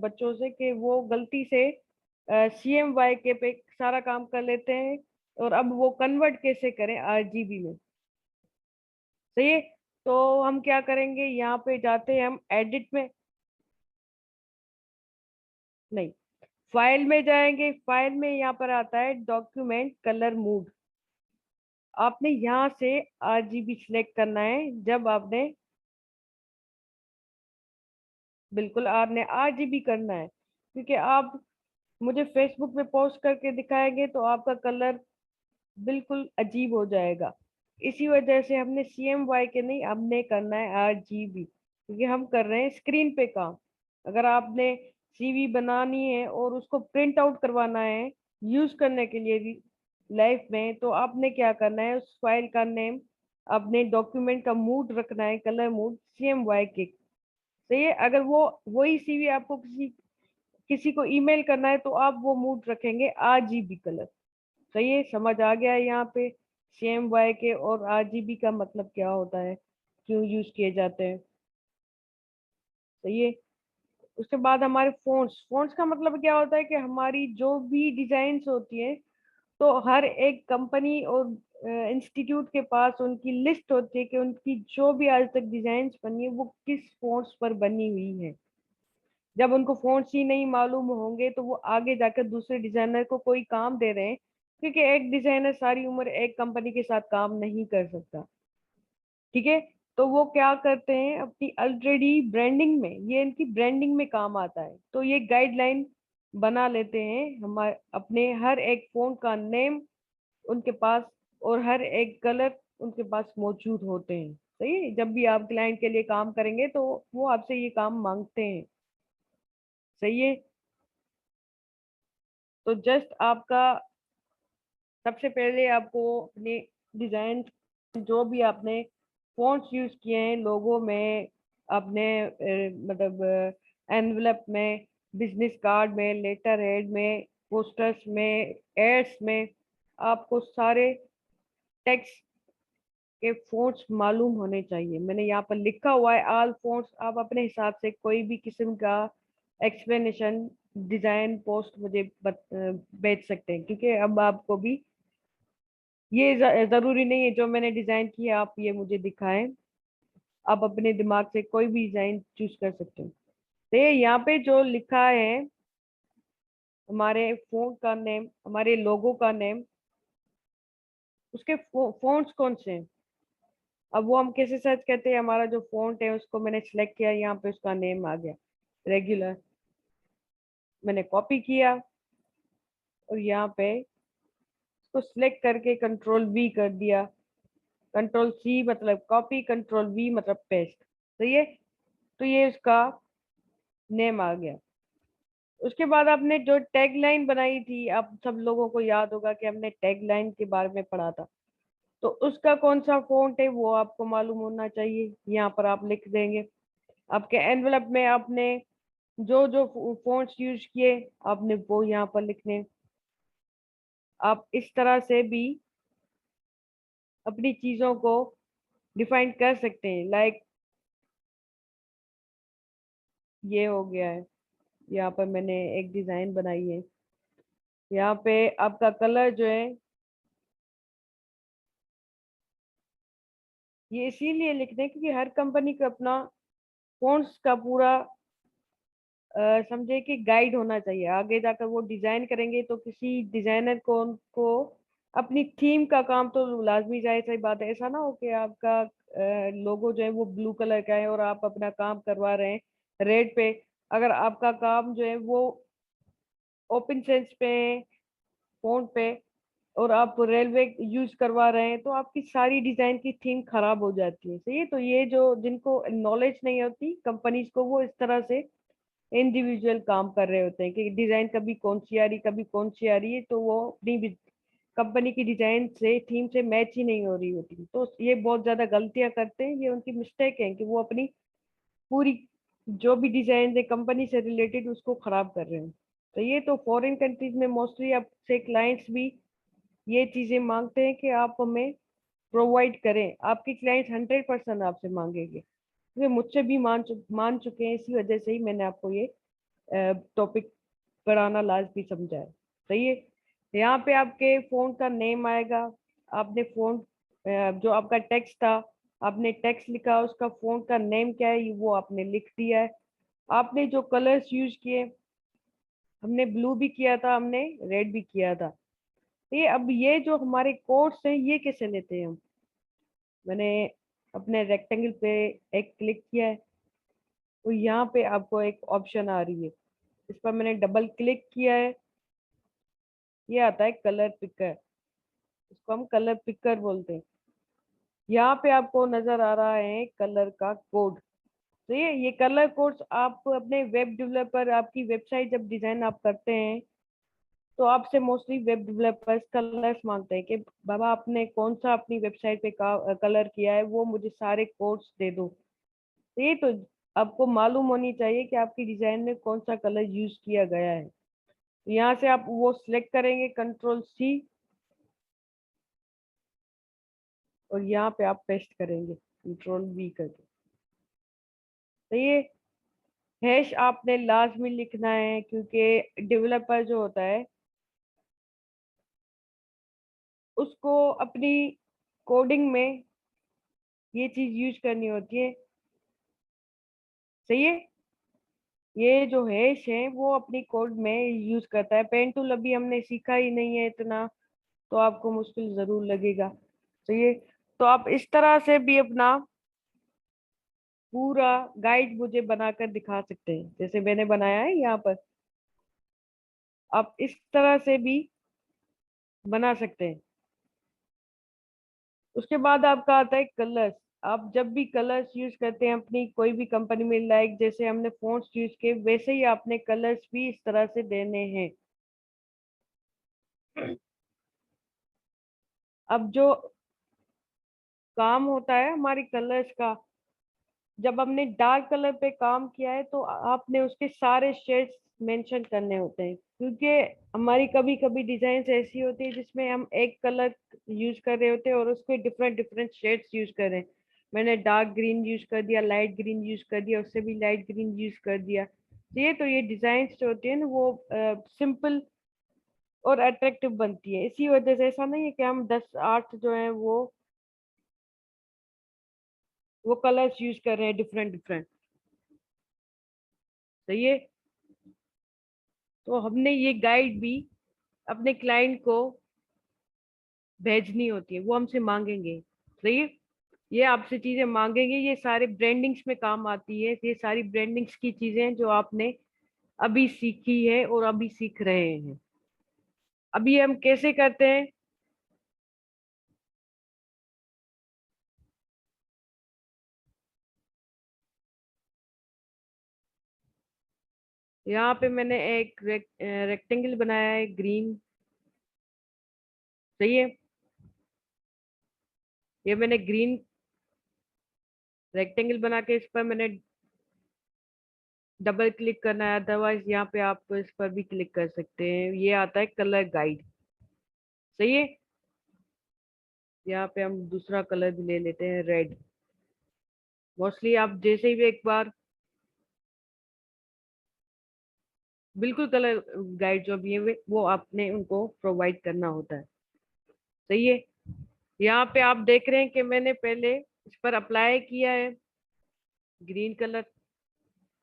बच्चों से कि वो गलती से CMY के पे सारा काम कर लेते हैं, और अब वो कन्वर्ट कैसे करें RGB में। सही है। तो हम क्या करेंगे, यहाँ पे जाते हैं हम एडिट में, नहीं, फाइल में जाएंगे। फाइल में यहाँ पर आता है डॉक्यूमेंट कलर मोड। आपने यहाँ से RGB सिलेक्ट करना है। जब आपने, बिल्कुल आपने RGB करना है, क्योंकि आप मुझे फेसबुक पे पोस्ट करके दिखाएंगे तो आपका कलर बिल्कुल अजीब हो जाएगा। इसी वजह से हमने CMY के नहीं, हमने करना है RGB, क्योंकि हम कर रहे हैं स्क्रीन पे काम। अगर आपने CV बनानी है और उसको प्रिंट आउट करवाना है यूज करने के लिए लाइफ में, तो आपने क्या करना है, उस फाइल का नेम, अपने डॉक्यूमेंट का मूड रखना है, कलर मूड CMY के। सही है। अगर वो वही CV आपको किसी किसी को ईमेल करना है तो आप वो मूड रखेंगे RGB कलर। सही है। समझ आ गया है यहाँ पे CMY के और RGB का मतलब क्या होता है, क्यों यूज किए जाते हैं। सही है। उसके बाद हमारे फोन्ट्स, फोन्ट्स का मतलब क्या होता है कि हमारी जो भी डिजाइन्स होती है, तो हर एक कंपनी और इंस्टीट्यूट के पास उनकी लिस्ट होती है कि उनकी जो भी आज तक डिजाइन्स बनी है वो किस फोन्ट्स पर बनी हुई है। जब उनको फोन्ट्स ही नहीं मालूम होंगे तो वो आगे जाकर दूसरे डिजाइनर को कोई काम दे रहे हैं, क्योंकि एक डिजाइनर सारी उम्र एक कंपनी के साथ काम नहीं कर सकता। ठीक है। तो वो क्या करते हैं, अपनी ऑलरेडी ब्रांडिंग में, ये इनकी ब्रांडिंग में काम आता है, तो ये गाइडलाइन बना लेते हैं हमारे अपने हर एक फोन का नेम उनके पास, और हर एक कलर उनके पास मौजूद होते हैं। सही है। जब भी आप क्लाइंट के लिए काम करेंगे तो वो आपसे ये काम मांगते हैं। सही है। तो जस्ट आपका, सबसे पहले आपको अपने डिजाइन जो भी आपने फ़ॉन्ट्स यूज़ किए हैं लोगो में, अपने मतलब एनवेलप में, बिजनेस कार्ड में, लेटर हेड में, पोस्टर्स में, एड्स में, आपको सारे टेक्स्ट के फ़ॉन्ट्स मालूम होने चाहिए। मैंने यहाँ पर लिखा हुआ है ऑल फ़ॉन्ट्स, आप अपने हिसाब से कोई भी किस्म का एक्सप्लेनेशन, डिज़ाइन, पोस्ट मुझे भेज सकते हैं, क्योंकि अब आपको भी ये ज़रूरी नहीं है जो मैंने डिज़ाइन किया आप ये मुझे दिखाएं। आप अपने दिमाग से कोई भी डिज़ाइन चूज कर सकते हैं। तो ये यहाँ पे जो लिखा है हमारे फोन का नेम, हमारे लोगो का नेम, उसके फ़ॉन्ट्स कौन से हैं? अब वो हम कैसे सर्च करते हैं? हमारा जो फ़ॉन्ट है उसको मैंने सिलेक्ट किया, यहाँ पे उसका नेम आ गया रेगुलर, मैंने कॉपी किया और यहाँ पे उसको सिलेक्ट करके कंट्रोल वी कर दिया, कंट्रोल सी मतलब कॉपी, कंट्रोल वी मतलब पेस्ट। तो ये उसका नेम आ गया। उसके बाद आपने जो टैगलाइन बनाई थी, आप सब लोगों को याद होगा कि हमने टैगलाइन के बारे में पढ़ा था, तो उसका कौन सा फ़ॉन्ट है वो आपको मालूम होना चाहिए। यहाँ पर आप लिख देंगे। आपके एनवेलप में आपने जो जो फ़ॉन्ट्स यूज किए आपने वो यहाँ पर लिखने। आप इस तरह से भी अपनी चीज़ों को डिफाइन कर सकते हैं। लाइक ये हो गया है, यहाँ पर मैंने एक डिज़ाइन बनाई है। यहाँ पे आपका कलर जो है ये इसीलिए लिखते हैं क्योंकि हर कंपनी का अपना फ़ॉन्ट्स का पूरा समझे कि गाइड होना चाहिए। आगे जाकर वो डिज़ाइन करेंगे तो किसी डिज़ाइनर को उनको अपनी थीम का काम तो लाज़मी, जाहिर सी बात है। ऐसा ना हो कि आपका लोगो जो है वो ब्लू कलर का है और आप अपना काम करवा रहे हैं रेड पे। अगर आपका काम जो है वो ओपन सेंस पे है, फ़ॉन्ट पे, और आप रेलवे यूज करवा रहे हैं, तो आपकी सारी डिजाइन की थीम खराब हो जाती है। सही है। तो ये जो जिनको नॉलेज नहीं होती कंपनीज को, वो इस तरह से इंडिविजुअल काम कर रहे होते हैं कि डिजाइन कभी कौन सी आ रही, कभी कौन सी आ रही है, तो वो अपनी कंपनी की डिजाइन से, थीम से मैच ही नहीं हो रही होती। तो ये बहुत ज्यादा गलतियां करते हैं, ये उनकी मिस्टेक है कि वो अपनी पूरी जो भी डिजाइन है कंपनी से रिलेटेड उसको खराब कर रहे हैं। तो ये तो फॉरेन कंट्रीज में मोस्टली आपसे क्लाइंट्स भी ये चीजें मांगते हैं कि आप हमें प्रोवाइड करें। आपके क्लाइंट 100% आपसे मांगेंगे, वे मुझसे भी मान चुके हैं। इसी वजह से ही मैंने आपको ये टॉपिक पढ़ाना लाजमी समझा है। सही है। यहाँ पे आपके फोन का नेम आएगा। आपने फोन जो आपका टेक्स्ट था, आपने टेक्स्ट लिखा, उसका फोन का नेम क्या है वो आपने लिख दिया है। आपने जो कलर्स यूज किए, हमने ब्लू भी किया था, हमने रेड भी किया था। ये अब ये जो हमारे कोड्स हैं ये कैसे लेते हैं हम? मैंने अपने रेक्टेंगल पे एक क्लिक किया है, तो यहाँ पे आपको एक ऑप्शन आ रही है, इस पर मैंने डबल क्लिक किया है। ये आता है कलर पिकर, इसको हम कलर पिकर बोलते हैं। यहाँ पे आपको नजर आ रहा है कलर का कोड। तो ये कलर कोड्स आप अपने वेब डेवलपर, आपकी वेबसाइट जब डिजाइन आप करते हैं तो आपसे मोस्टली वेब डेवलपर्स कलर्स मांगते हैं कि बाबा आपने कौन सा अपनी वेबसाइट पे कलर किया है, वो मुझे सारे कोड्स दे दो। तो ये तो आपको मालूम होनी चाहिए कि आपकी डिजाइन में कौन सा कलर यूज किया गया है। तो यहाँ से आप वो सिलेक्ट करेंगे, कंट्रोल सी, और यहाँ पे आप पेस्ट करेंगे कंट्रोल वी करके। तो ये हैश आपने लाजमी लिखना है, क्योंकि डेवलपर जो होता है उसको अपनी कोडिंग में ये चीज यूज करनी होती है। सही है। ये जो हैश है वो अपनी कोड में यूज करता है। पेन टूल अभी हमने सीखा ही नहीं है इतना, तो आपको मुश्किल जरूर लगेगा। सही है। तो आप इस तरह से भी अपना पूरा गाइड मुझे बनाकर दिखा सकते हैं, जैसे मैंने बनाया है यहाँ पर। आप इस तरह से भी बना सकते हैं। उसके बाद आपका आता है कलर्स। आप जब भी कलर्स यूज करते हैं अपनी कोई भी कंपनी में, लाइक जैसे हमने फोन्ट्स यूज किए, वैसे ही आपने कलर्स भी इस तरह से देने हैं। अब जो काम होता है हमारी कलर्स का, जब हमने डार्क कलर पे काम किया है तो आपने उसके सारे शेड्स मेंशन करने होते हैं, क्योंकि हमारी कभी कभी डिजाइन ऐसी होती है जिसमें हम एक कलर यूज कर रहे होते हैं और उसके डिफरेंट डिफरेंट शेड्स यूज कर रहे हैं। मैंने डार्क ग्रीन यूज कर दिया, लाइट ग्रीन यूज कर दिया, उससे भी लाइट ग्रीन यूज कर दिया। तो ये डिजाइन जो होती है ना वो सिंपल और अट्रैक्टिव बनती है। इसी वजह से ऐसा नहीं है कि हम 10 8 जो है वो कलर्स यूज कर रहे हैं डिफरेंट डिफरेंट। सही है। तो हमने ये गाइड भी अपने क्लाइंट को भेजनी होती है, वो हमसे मांगेंगे। सही है। ये आपसे चीजें मांगेंगे, ये सारे ब्रांडिंग्स में काम आती है, ये सारी ब्रांडिंग्स की चीजें हैं जो आपने अभी सीखी है और अभी सीख रहे हैं। अभी हम कैसे करते हैं, यहाँ पे मैंने एक रेक्टेंगल बनाया है ग्रीन। सही है। ये मैंने ग्रीन रेक्टेंगल बना के इस पर मैंने डबल क्लिक करना है, अदरवाइज यहाँ पे आप इस पर भी क्लिक कर सकते हैं, ये आता है कलर गाइड। सही है। यहाँ पे हम दूसरा कलर भी ले लेते हैं, रेड। मोस्टली आप जैसे ही एक बार बिल्कुल कलर गाइड जो भी है वो आपने उनको प्रोवाइड करना होता है। सही है। यहाँ पे आप देख रहे हैं कि मैंने पहले इस पर अप्लाई किया है ग्रीन कलर,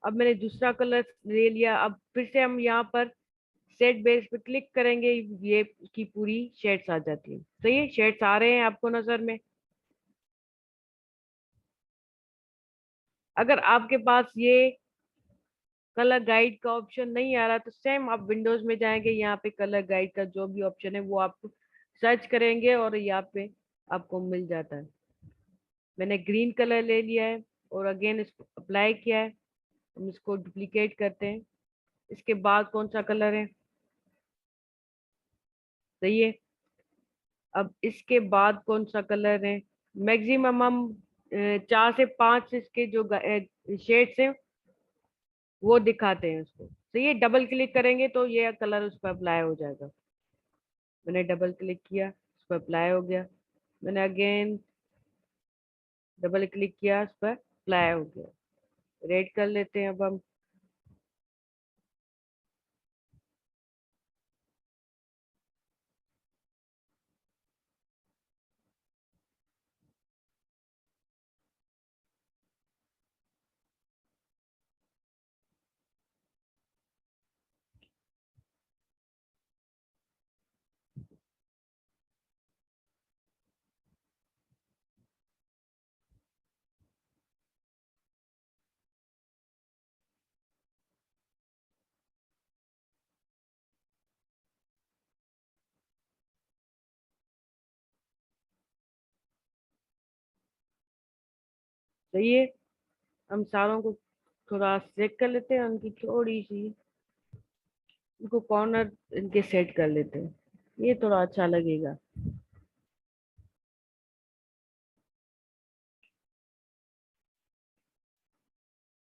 अब मैंने दूसरा कलर ले लिया, अब फिर से हम यहाँ पर सेट बेस पे क्लिक करेंगे, ये की पूरी शेड्स आ जाती है। सही है। शेड्स आ रहे हैं आपको नजर में। अगर आपके पास ये कलर गाइड का ऑप्शन नहीं आ रहा तो सेम आप विंडोज में जाएंगे, यहाँ पे कलर गाइड का जो भी ऑप्शन है वो आप सर्च करेंगे और यहाँ पे आपको मिल जाता है। मैंने ग्रीन कलर ले लिया है और अगेन इसको अप्लाई किया है। हम इसको डुप्लीकेट करते हैं। इसके बाद कौन सा कलर है। सही है। अब इसके बाद कौन सा कलर है। मैक्सिमम हम 4 से 5 इसके जो शेड्स हैं वो दिखाते हैं उसको। तो ये डबल क्लिक करेंगे तो ये कलर उस पर अप्लाई हो जाएगा। मैंने डबल क्लिक किया, उस पर अप्लाई हो गया। मैंने अगेन डबल क्लिक किया, उस पर अप्लाई हो गया। रेड कर लेते हैं अब हम। सही है। हम सारों को थोड़ा सेट कर लेते हैं, उनकी थोड़ी सी उनको कॉर्नर इनके सेट कर लेते हैं, ये थोड़ा अच्छा लगेगा।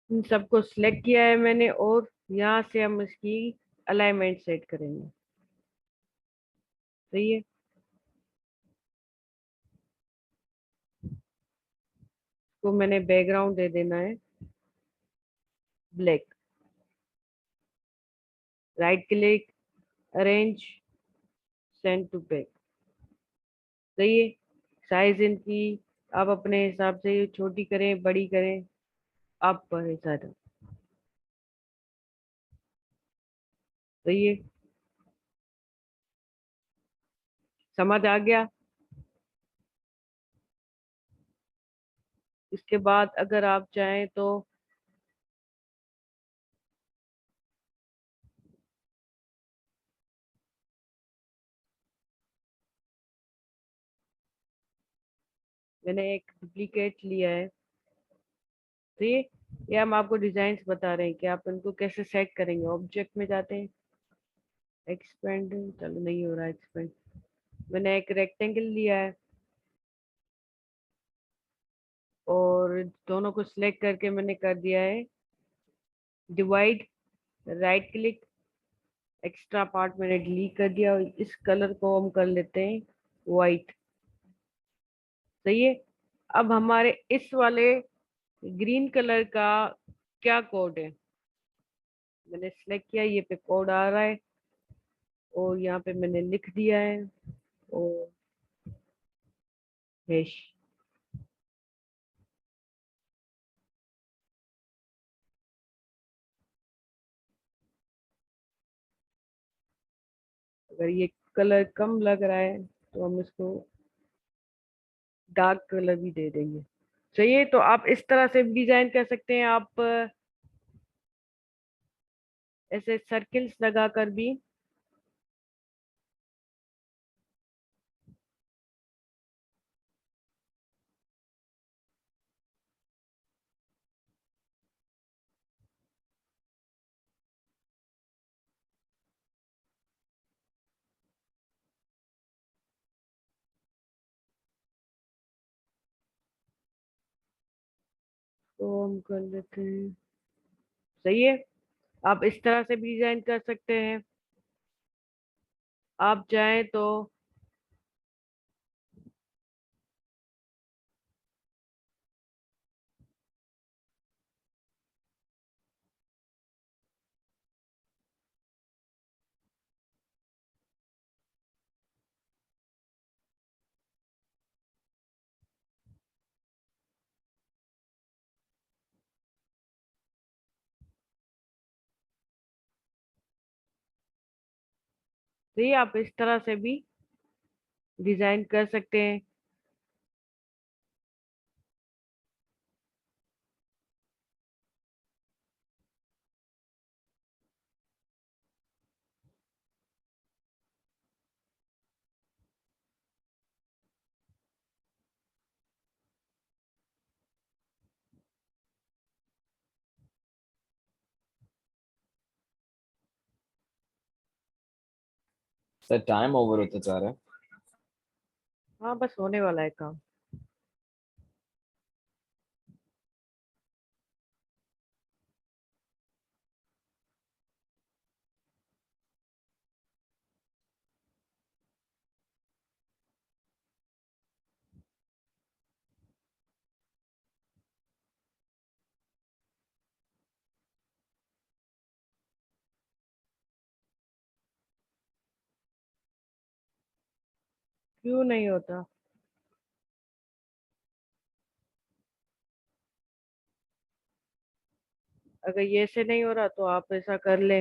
इन सबको सिलेक्ट किया है मैंने और यहाँ से हम इसकी अलाइनमेंट सेट करेंगे। सही है। तो मैंने बैकग्राउंड दे देना है black. Right click, arrange, send to back. सही है। साइज इनकी आप अपने हिसाब से छोटी करें बड़ी करें, आप पर है सारा। सही है। समझ आ गया। इसके बाद अगर आप चाहें तो मैंने एक डुप्लीकेट लिया है। तो ये हम आपको डिजाइन बता रहे हैं कि आप इनको कैसे सेट करेंगे। ऑब्जेक्ट में जाते हैं, एक्सपेंड, चलो नहीं हो रहा एक्सपेंड। मैंने एक रेक्टेंगल लिया है, और दोनों को सिलेक्ट करके मैंने कर दिया है divide, right click, extra part मैंने डिलीट कर दिया और इस कलर को हम कर लेते हैं वाइट। सही है। अब हमारे इस वाले ग्रीन कलर का क्या कोड है, मैंने सिलेक्ट किया, ये पे कोड आ रहा है और यहाँ पे मैंने लिख दिया है और हैश। अगर ये कलर कम लग रहा है तो हम इसको डार्क कलर भी दे देंगे। चाहिए तो आप इस तरह से डिजाइन कर सकते हैं, आप ऐसे सर्किल्स लगा कर भी। तो हम कर लेते हैं। सही है। आप इस तरह से भी डिजाइन कर सकते हैं, आप चाहें तो सही, आप इस तरह से भी डिजाइन कर सकते हैं। सर टाइम ओवर होता जा रहा है। हाँ, बस होने वाला है काम। क्यों नहीं होता? अगर ये से नहीं हो रहा तो आप ऐसा कर ले,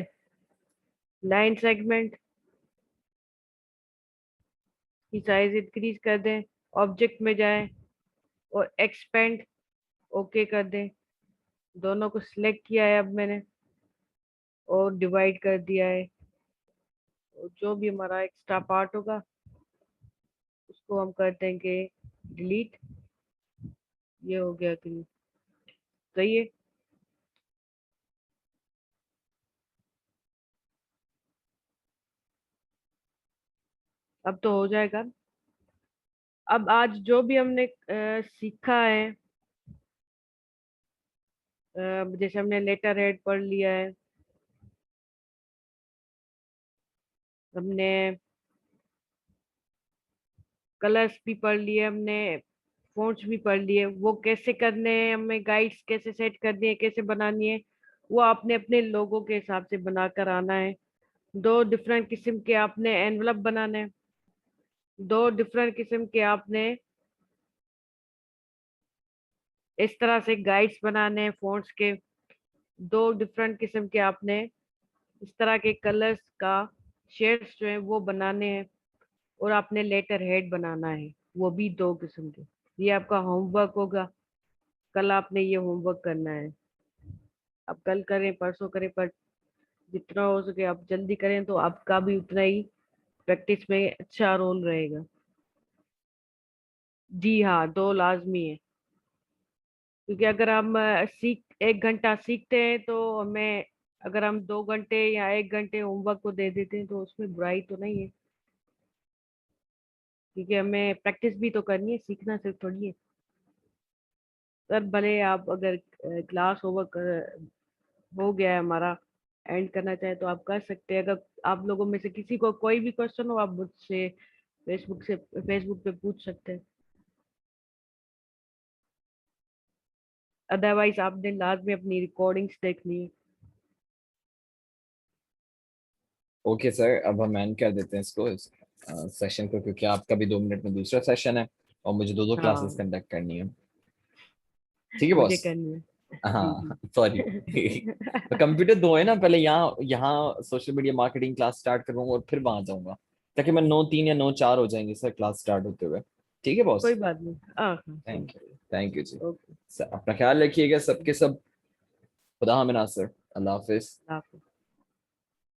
लाइन सेगमेंट की साइज इंक्रीज कर दें, ऑब्जेक्ट में जाएं और एक्सपेंड ओके कर दें। दोनों को सिलेक्ट किया है अब मैंने और डिवाइड कर दिया है। और जो भी हमारा एक्स्ट्रा पार्ट होगा उसको हम कर देंगे डिलीट। ये हो गया क्लियर। सही है। अब तो हो जाएगा। अब आज जो भी हमने सीखा है, जैसे हमने लेटर हेड पढ़ लिया है, हमने कलर्स भी पढ़ लिए, हमने फ़ॉन्ट्स भी पढ़ लिए, वो कैसे करने हैं, हमें गाइड्स कैसे सेट करनी है, कैसे बनानी है, वो आपने अपने लोगों के हिसाब से बनाकर आना है। दो डिफरेंट किस्म के आपने एनवलप बनाने हैं, दो डिफरेंट किस्म के आपने इस तरह से गाइड्स बनाने हैं फ़ॉन्ट्स के, दो डिफरेंट किस्म के आपने इस तरह के कलर्स का शेड्स जो है वो बनाने हैं, और आपने लेटर हेड बनाना है, वो भी दो किस्म के। ये आपका होमवर्क होगा, कल आपने ये होमवर्क करना है। अब कल करें परसों करें, पर जितना हो सके आप जल्दी करें तो आपका भी उतना ही प्रैक्टिस में अच्छा रोल रहेगा। जी हाँ, दो लाजमी है, क्योंकि अगर हम सीख 1 घंटा सीखते हैं तो हमें, अगर हम 2 घंटे या 1 घंटे होमवर्क को दे देते हैं तो उसमें बुराई तो नहीं है, क्योंकि हमें प्रैक्टिस भी तो करनी है, सीखना सिर्फ थोड़ी है। सर भले आप अगर क्लास ओवर हो गया है हमारा, एंड करना चाहे तो आप कर सकते हैं। अगर आप लोगों में से किसी को कोई भी क्वेश्चन हो, आप मुझसे फेसबुक पे पूछ सकते हैं। अदरवाइज आपने लास्ट में अपनी रिकॉर्डिंग्स देखनी है। ओके सर, अब हम एंड कर देते हैं इसको, इस सेशन को, क्योंकि आपका भी 2 मिनट में दूसरा सेशन है और मुझे दो दो क्लासेस हाँ, कंडक्ट करनी है। ठीक है मुझे बॉस। करनी है। जी हाँ सॉरी। जी। तो कंप्यूटर दो है ना, पहले यहाँ यहाँ social media marketing class start करूंगा और फिर वहां जाऊंगा, ताकि मैं 9:03 या 9:04 हो जाएंगे सर क्लास स्टार्ट होते हुए। ठीक है कोई बॉस। बात नहीं। हाँ हाँ, थैंक सही। यू, थैंक यू जी। ओके। अपना ख्याल रखिएगा सबके सब। खुदा हामिद सर। अल्लाह हाफिज। आप